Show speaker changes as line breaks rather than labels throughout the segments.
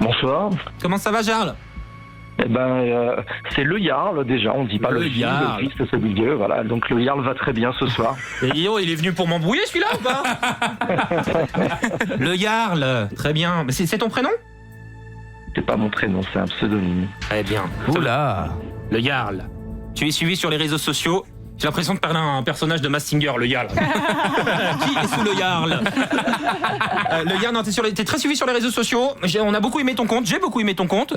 Bonsoir.
Comment ça va, Jarl?
Eh ben, c'est le Jarl déjà, on dit pas le
Jarl.
le fils, c'est du Dieu, voilà. Donc le Jarl va très bien ce soir.
Et il est venu pour m'embrouiller celui-là ou pas? Le Jarl, très bien. Mais c'est ton prénom?
C'est pas mon prénom, c'est un pseudonyme.
Très bien.
Oula.
Le Jarl. Tu es suivi sur les réseaux sociaux. J'ai l'impression de parler à un personnage de Masked Singer, le Jarl. Qui est sous le Jarl? Le Jarl, non, t'es très suivi sur les réseaux sociaux. On a beaucoup aimé ton compte, j'ai beaucoup aimé ton compte.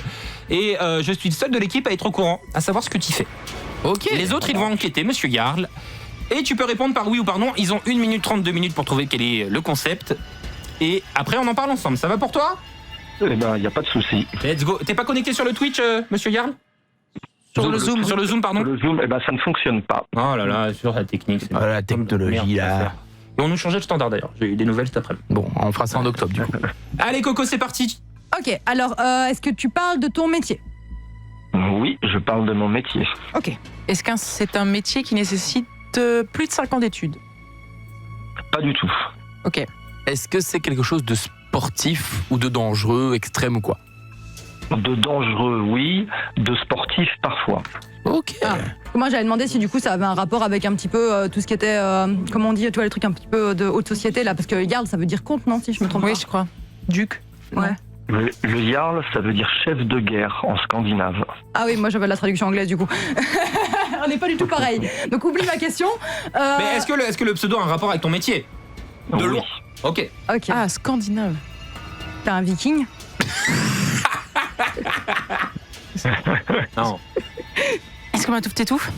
Et je suis le seul de l'équipe à être au courant, à savoir ce que tu fais.
Ok.
Les autres, ils vont enquêter, monsieur Jarl. Et tu peux répondre par oui ou par non. Ils ont 1 minute 32 minutes pour trouver quel est le concept. Et après, on en parle ensemble. Ça va pour toi?
Eh ben, y a pas de souci.
Let's go. T'es pas connecté sur le Twitch, monsieur Jarl? Sur le Zoom, pardon.
Le Zoom, eh ben, ça ne fonctionne pas.
Oh là là, sur la technique. C'est
la technologie là.
Et on nous changeait de standard d'ailleurs. J'ai eu des nouvelles cet après-midi.
Bon, on fera ça en octobre du coup.
Allez Coco, c'est parti.
Ok, alors est-ce que tu parles de ton métier?
Oui, je parle de mon métier.
Ok.
Est-ce que c'est un métier qui nécessite plus de 5 ans d'études?
Pas du tout.
Ok.
Est-ce que c'est quelque chose de sportif ou de dangereux, extrême ou quoi?
De dangereux, oui. De sportif, parfois.
Ok.
Moi j'avais demandé si du coup ça avait un rapport avec un petit peu tout ce qui était, comment on dit, tu vois les trucs un petit peu de haute société là, parce que Jarl ça veut dire comte, non, si je me trompe
Oui,
pas.
je crois. Duc.
Ouais.
Le Jarl, ça veut dire chef de guerre en scandinave.
Ah oui, moi j'avais la traduction anglaise du coup. On n'est pas du tout pareil. Donc oublie ma question.
Mais est-ce que le pseudo a un rapport avec ton métier? De
Oui.
loin. Ok.
Ok.
Ah, scandinave.
T'es un viking?
Non.
Est-ce qu'on t'étouffe?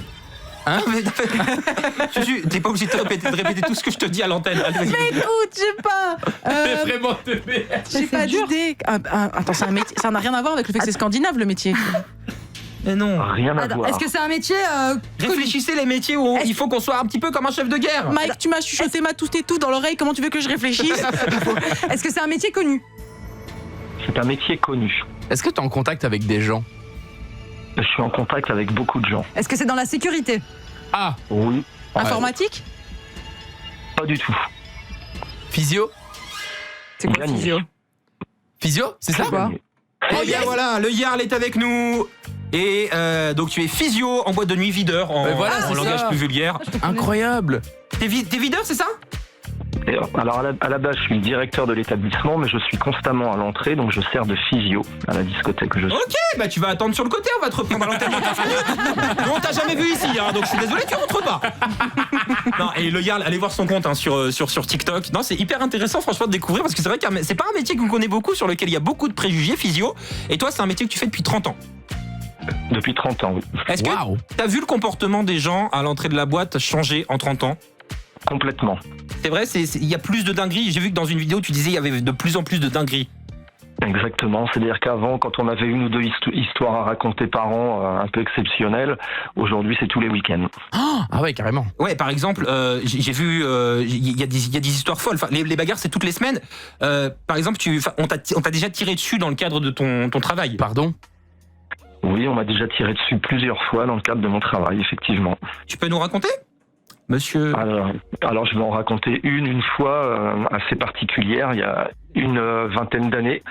Hein? T'es pas obligé de répéter tout ce que je te dis à l'antenne. Allez, vas-y.
Mais écoute, je sais pas.
Vraiment de merde.
J'ai pas d'idée. Attends, c'est un métier. Ça n'a rien à voir avec le fait que c'est scandinave le métier.
Mais non.
Rien à
Attends,
voir.
est-ce que c'est un métier
Réfléchissez les métiers où il faut qu'on soit un petit peu comme un chef de guerre.
Mike, tu m'as chuchoté ma tout et tout dans l'oreille. Comment tu veux que je réfléchisse?
Est-ce que c'est un métier connu?
C'est un métier connu.
Est-ce que tu es en contact avec des gens?
Je suis en contact avec beaucoup de gens.
Est-ce que c'est dans la sécurité?
Ah,
Oui,
Informatique?
pas du tout.
physio?
C'est quoi
Gagné.
physio?
Physio, c'est ça?
Quoi?
Eh bien voilà, le Jarl est avec nous. Et donc tu es physio en boîte de nuit, videur en,
voilà,
en
c'est
langage
ça.
plus vulgaire.
Incroyable.
T'es videur, c'est ça?
Et alors à la base, je suis le directeur de l'établissement, mais je suis constamment à l'entrée, donc je sers de physio à la discothèque que je suis.
Ok, bah tu vas attendre sur le côté, on va te reprendre à l'antenne dans 15 minutes. Nous on t'a jamais vu ici, hein, donc je suis désolé, tu rentres pas. Non, et le Jarl, allez voir son compte hein, sur TikTok. Non, c'est hyper intéressant franchement de découvrir, parce que c'est vrai que c'est pas un métier qu'on connaît beaucoup, sur lequel il y a beaucoup de préjugés, physio. Et toi, c'est un métier que tu fais depuis 30 ans.
Depuis 30 ans, oui.
Est-ce que
Waouh.
t'as vu le comportement des gens à l'entrée de la boîte changer en 30 ans?
Complètement.
C'est vrai, il y a plus de dingueries. J'ai vu que dans une vidéo, tu disais il y avait de plus en plus de dingueries.
Exactement. C'est-à-dire qu'avant, quand on avait une ou deux histoires à raconter par an un peu exceptionnelles, aujourd'hui, c'est tous les week-ends.
Ah ouais, carrément.
Ouais, par exemple, j'ai vu, il y a des histoires folles. Enfin, les bagarres, c'est toutes les semaines. Par exemple, on t'a déjà tiré dessus dans le cadre de ton travail.
Pardon?
Oui, on m'a déjà tiré dessus plusieurs fois dans le cadre de mon travail, effectivement.
Tu peux nous raconter, monsieur?
Alors, je vais en raconter une fois assez particulière, il y a une vingtaine d'années.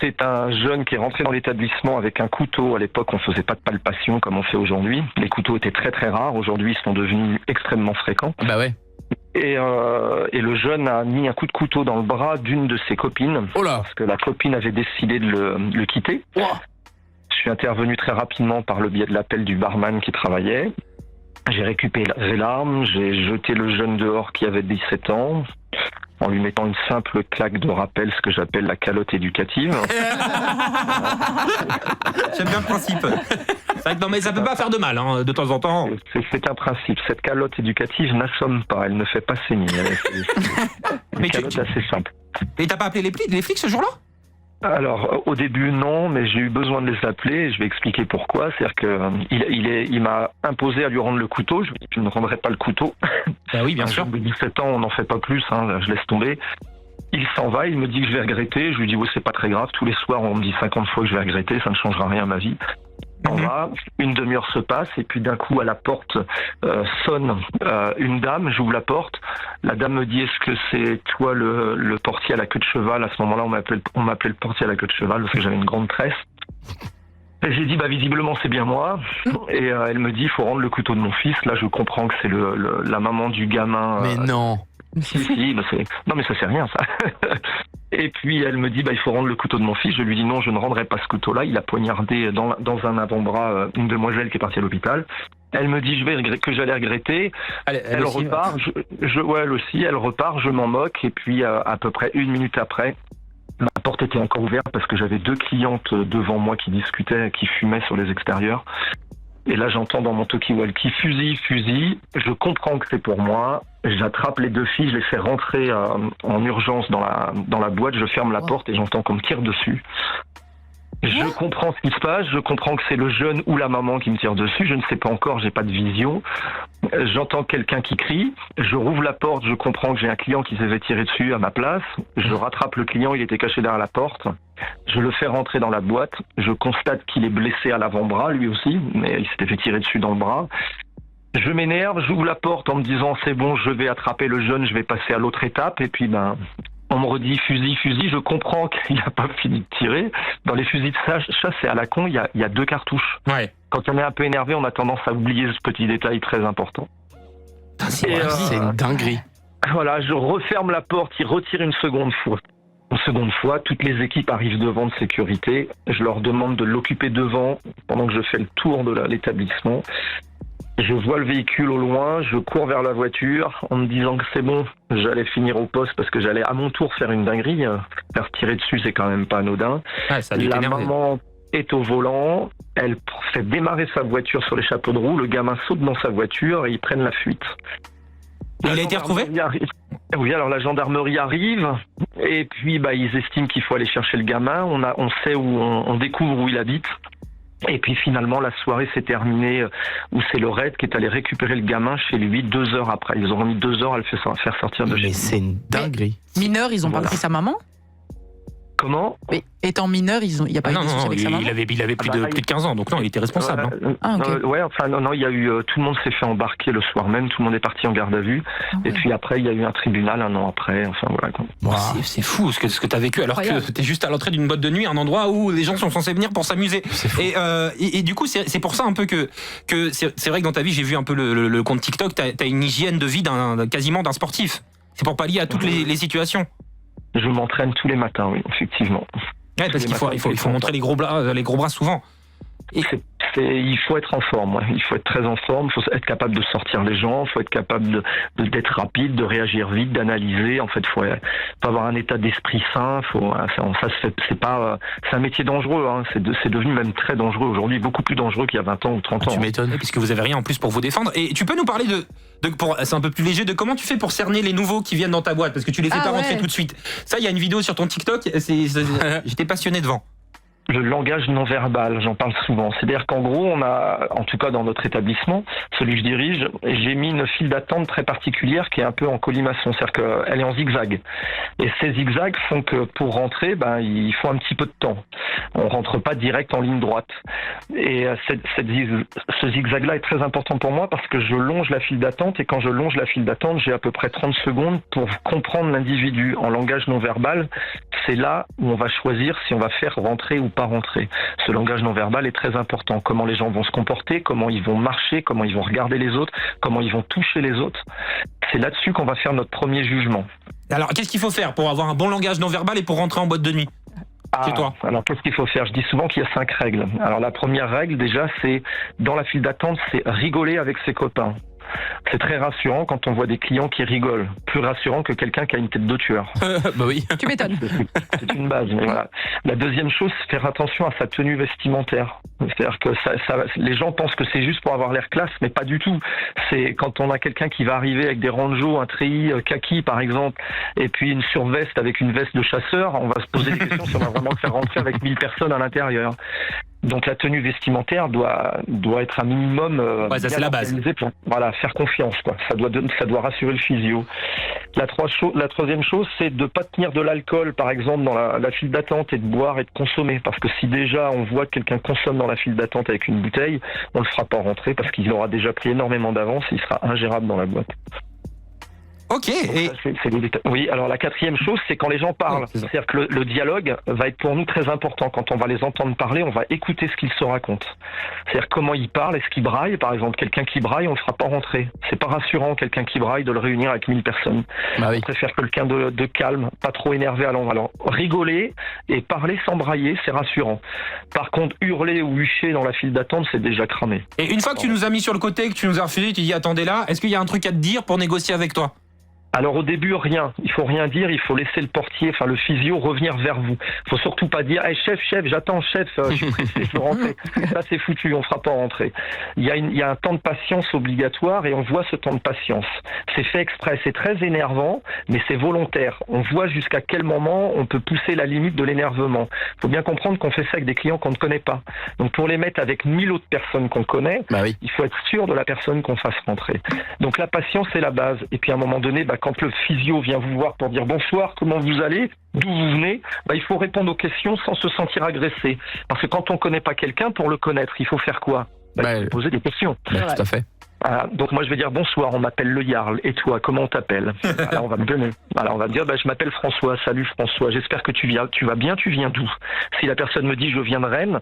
C'est un jeune qui est rentré dans l'établissement avec un couteau. À l'époque, on faisait pas de palpation comme on fait aujourd'hui. Les couteaux étaient très très rares. Aujourd'hui, ils sont devenus extrêmement fréquents.
Bah ouais.
Et le jeune a mis un coup de couteau dans le bras d'une de ses copines.
Oh là.
Parce que la copine avait décidé de le quitter.
Oh.
Je suis intervenu très rapidement par le biais de l'appel du barman qui travaillait. J'ai récupéré l'arme, j'ai jeté le jeune dehors qui avait 17 ans, en lui mettant une simple claque de rappel, ce que j'appelle la calotte éducative.
J'aime bien le principe. C'est vrai que non, mais ça peut pas faire de mal, hein, de temps en temps.
C'est un principe. Cette calotte éducative n'assomme pas, elle ne fait pas saigner. C'est
Mais
une calotte assez simple.
Et t'as pas appelé les flics ce jour-là?
Alors, au début, non, mais j'ai eu besoin de les appeler et je vais expliquer pourquoi. C'est-à-dire qu'il m'a imposé à lui rendre le couteau. Je ne rendrai pas le couteau.
Bah oui, bien sûr.
De 17 ans, on n'en fait pas plus, hein, je laisse tomber. Il s'en va, il me dit que je vais regretter. Je lui dis, ouais, c'est pas très grave. Tous les soirs, on me dit 50 fois que je vais regretter, ça ne changera rien à ma vie. On va, une demi-heure se passe et puis d'un coup à la porte sonne une dame, j'ouvre la porte, la dame me dit est-ce que c'est toi le portier à la queue de cheval? À ce moment-là on m'appelait le portier à la queue de cheval parce que j'avais une grande tresse. Et j'ai dit visiblement c'est bien moi et elle me dit il faut rendre le couteau de mon fils. Là je comprends que c'est la maman du gamin.
Mais non.
Si, non mais ça c'est rien ça. Et puis elle me dit il faut rendre le couteau de mon fils. Je lui dis non, je ne rendrai pas ce couteau-là. Il a poignardé dans un avant-bras une demoiselle qui est partie à l'hôpital. Elle me dit que j'allais regretter. Elle repart. Elle aussi. Elle repart. Je m'en moque. Et puis à peu près une minute après, ma porte était encore ouverte parce que j'avais 2 clientes devant moi qui discutaient, qui fumaient sur les extérieurs. Et là, j'entends dans mon talkie-walkie fusil. Je comprends que c'est pour moi. J'attrape les 2 filles, je les fais rentrer en urgence dans la boîte. Je ferme la porte et j'entends qu'on me tire dessus. Je comprends ce qui se passe. Je comprends que c'est le jeune ou la maman qui me tire dessus. Je ne sais pas encore, j'ai pas de vision. J'entends quelqu'un qui crie. Je rouvre la porte. Je comprends que j'ai un client qui s'est fait tirer dessus à ma place. Je rattrape le client. Il était caché derrière la porte. Je le fais rentrer dans la boîte. Je constate qu'il est blessé à l'avant-bras, lui aussi, mais il s'était fait tirer dessus dans le bras. Je m'énerve, j'ouvre la porte en me disant c'est bon, je vais attraper le jeune, je vais passer à l'autre étape. Et puis on me redit fusil. Je comprends qu'il n'a pas fini de tirer. Dans les fusils de chasse, c'est à la con, il y a 2 cartouches.
Ouais.
Quand on est un peu énervé, on a tendance à oublier ce petit détail très important.
C'est une dinguerie.
Voilà, je referme la porte, il retire une seconde fois. Une seconde fois, toutes les équipes arrivent devant de sécurité. Je leur demande de l'occuper devant pendant que je fais le tour de l'établissement. Je vois le véhicule au loin, je cours vers la voiture en me disant que c'est bon, j'allais finir au poste parce que j'allais à mon tour faire une dinguerie. Faire tirer dessus, c'est quand même pas anodin.
Ouais, ça a dû
La
t'énerver.
maman est au volant, elle fait démarrer sa voiture sur les chapeaux de roue, le gamin saute dans sa voiture et ils prennent la fuite.
Il a été retrouvé ?
Oui, alors la gendarmerie arrive et puis ils estiment qu'il faut aller chercher le gamin. On sait on découvre où il habite. Et puis finalement la soirée s'est terminée où c'est le raid qui est allé récupérer le gamin chez lui 2 heures après. Ils ont mis 2 heures à le faire sortir de chez lui.
Mais c'est une dinguerie.
Mineur, ils ont pas pris sa maman?
Comment?
Mais étant mineur, il n'y a pas eu de soucis avec sa maman?
il avait plus de 15 ans, donc non, il était responsable. hein.
Ah, ok.
Non, il y a eu tout le monde s'est fait embarquer le soir même, tout le monde est parti en garde à vue. Et puis après il y a eu un tribunal 1 an après. Enfin voilà. Quoi.
Wow.
C'est fou ce que tu as vécu alors que tu es juste à l'entrée d'une boîte de nuit, un endroit où les gens sont censés venir pour s'amuser. Et du coup, c'est pour ça un peu que c'est vrai que dans ta vie, j'ai vu un peu le compte TikTok, tu as une hygiène de vie quasiment d'un sportif. C'est pour pallier à toutes les situations.
Je m'entraîne tous les matins, oui, effectivement.
Ouais, parce qu'il faut montrer les gros bras souvent.
Il faut être en forme, ouais. Il faut être très en forme, il faut être capable de sortir les gens, il faut être capable d'être rapide, de réagir vite, d'analyser. En fait, il faut avoir un état d'esprit sain. C'est un métier dangereux, hein. C'est devenu même très dangereux aujourd'hui, beaucoup plus dangereux qu'il y a 20 ans ou 30 ans.
Tu m'étonnes.
Puisque vous avez rien en plus pour vous défendre. Et tu peux nous parler c'est un peu plus léger, de comment tu fais pour cerner les nouveaux qui viennent dans ta boîte, parce que tu les fais pas rentrer tout de suite. Ça, il y a une vidéo sur ton TikTok, j'étais passionné devant.
Le langage non verbal, j'en parle souvent. C'est-à-dire qu'en gros, on a, en tout cas dans notre établissement, celui que je dirige, j'ai mis une file d'attente très particulière qui est un peu en colimaçon, c'est-à-dire qu'elle est en zigzag. Et ces zigzags font que pour rentrer, il faut un petit peu de temps. On rentre pas direct en ligne droite. Et ce zigzag-là est très important pour moi parce que je longe la file d'attente et quand je longe la file d'attente, j'ai à peu près 30 secondes pour comprendre l'individu. En langage non verbal, c'est là où on va choisir si on va faire rentrer ou pas rentrer. Ce langage non verbal est très important. Comment les gens vont se comporter, comment ils vont marcher, comment ils vont regarder les autres, comment ils vont toucher les autres. C'est là-dessus qu'on va faire notre premier jugement.
Alors, qu'est-ce qu'il faut faire pour avoir un bon langage non verbal et pour rentrer en boîte de nuit ? C'est toi.
Alors, qu'est-ce qu'il faut faire? Je dis souvent qu'il y a 5 règles. Alors, la première règle, déjà, c'est, dans la file d'attente, c'est rigoler avec ses copains. C'est très rassurant quand on voit des clients qui rigolent. Plus rassurant que quelqu'un qui a une tête de tueur.
Bah oui.
Tu m'étonnes.
C'est une base. Mais voilà. La deuxième chose, c'est faire attention à sa tenue vestimentaire. C'est-à-dire que les gens pensent que c'est juste pour avoir l'air classe, mais pas du tout. C'est quand on a quelqu'un qui va arriver avec des ranjos, un treillis kaki par exemple, et puis une surveste avec une veste de chasseur, on va se poser des questions si on va vraiment le faire rentrer avec 1000 personnes à l'intérieur. Donc la tenue vestimentaire doit être un minimum
Ouais, ça, c'est
bien
la base.
organisé pour faire confiance, quoi. Ça doit rassurer le physio. La troisième chose, c'est de pas tenir de l'alcool, par exemple, dans la file d'attente et de boire et de consommer. Parce que si déjà on voit que quelqu'un consomme dans la file d'attente avec une bouteille, on le fera pas rentrer parce qu'il aura déjà pris énormément d'avance et il sera ingérable dans la boîte.
Ok. Et
C'est des détails. Oui, alors la quatrième chose, c'est quand les gens parlent.
Oui, c'est ça.
C'est-à-dire que le dialogue va être pour nous très important. Quand on va les entendre parler, on va écouter ce qu'ils se racontent. C'est-à-dire comment ils parlent, est-ce qu'ils braillent. Par exemple, quelqu'un qui braille, on ne le fera pas rentrer. C'est pas rassurant, quelqu'un qui braille, de le réunir avec 1000 personnes.
Bah oui.
On préfère quelqu'un de calme, pas trop énervé. Alors, rigoler et parler sans brailler, c'est rassurant. Par contre, hurler ou hucher dans la file d'attente, c'est déjà cramé.
Et une fois que tu nous as mis sur le côté, que tu nous as refusé, tu dis attendez là, est-ce qu'il y a un truc à te dire pour négocier avec toi?
Alors au début, rien. Il faut rien dire, il faut laisser le portier, le physio revenir vers vous. Il faut surtout pas dire hey, chef, j'attends, chef, je suis pressé, je veux rentrer. Ça c'est foutu, on fera pas rentrer. Il y a un temps de patience obligatoire et on voit ce temps de patience. C'est fait exprès, c'est très énervant, mais c'est volontaire. On voit jusqu'à quel moment on peut pousser la limite de l'énervement. Il faut bien comprendre qu'on fait ça avec des clients qu'on ne connaît pas. Donc pour les mettre avec 1000 autres personnes qu'on connaît,
Bah oui.
il faut être sûr de la personne qu'on fasse rentrer. Donc la patience c'est la base. Et puis à un moment donné, quand le physio vient vous voir pour dire bonsoir, comment vous allez, d'où vous venez, il faut répondre aux questions sans se sentir agressé. Parce que quand on connaît pas quelqu'un, pour le connaître, il faut faire quoi? Il faut poser des questions.
Bah, tout à fait.
Voilà. Donc moi je vais dire bonsoir, on m'appelle le Jarl. Et toi, comment on t'appelle? Alors on va me donner. Alors on va me dire je m'appelle François. Salut François. J'espère que tu vas bien. Tu viens d'où? Si la personne me dit je viens de Rennes,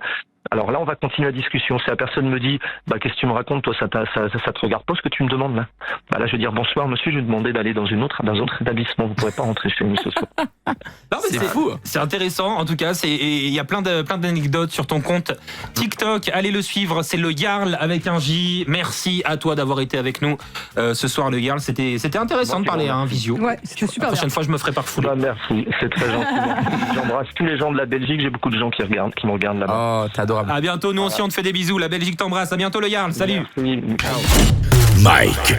alors là on va continuer la discussion. Si la personne me dit qu'est-ce que tu me racontes, toi ça te regarde pas ce que tu me demandes là? Là je vais dire bonsoir monsieur, je vais demander d'aller dans un autre établissement. Vous pourrez pas rentrer chez nous ce soir.
Non, mais c'est fou. C'est intéressant. En tout cas, il y a plein d'anecdotes sur ton compte TikTok. Allez le suivre. C'est le Jarl avec un J. Merci à toi d'avoir été avec nous ce soir, le Jarl. C'était intéressant de parler à un visio.
Ouais, c'était super
La
bien.
prochaine fois, je me ferai pas refouler.
Merci, c'est très gentil. J'embrasse tous les gens de la Belgique. J'ai beaucoup de gens qui me regardent là-bas.
Oh, t'es adorable.
À bientôt. Nous aussi, on te fait des bisous. La Belgique t'embrasse. À bientôt, le Jarl. Salut.
Merci.
Mike.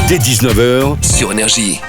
Dès 19h sur Énergie.